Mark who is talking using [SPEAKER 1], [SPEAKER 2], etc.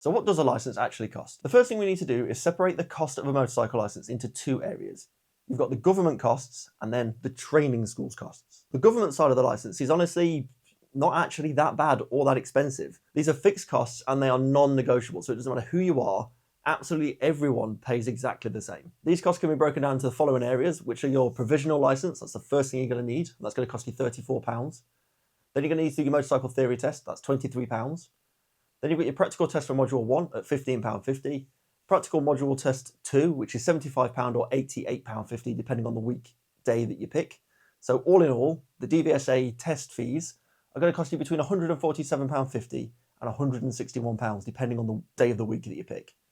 [SPEAKER 1] So what does a license actually cost? The first thing we need to do is separate the cost of a motorcycle license into two areas. You've got the government costs and then the training school's costs. The government side of the license is honestly not actually that bad or that expensive. These are fixed costs and they are non-negotiable, so it doesn't matter who you are, absolutely everyone pays exactly the same. These costs can be broken down into the following areas, which are your provisional license. That's the first thing you're going to need. That's going to cost you £34. Then you're going to need to do your motorcycle theory test. That's £23. Then you've got your practical test for module 1 at £15.50. Practical module test 2, which is £75 or £88.50, depending on the weekday that you pick. So all in all, the DVSA test fees are going to cost you between £147.50 and £161, depending on the day of the week that you pick.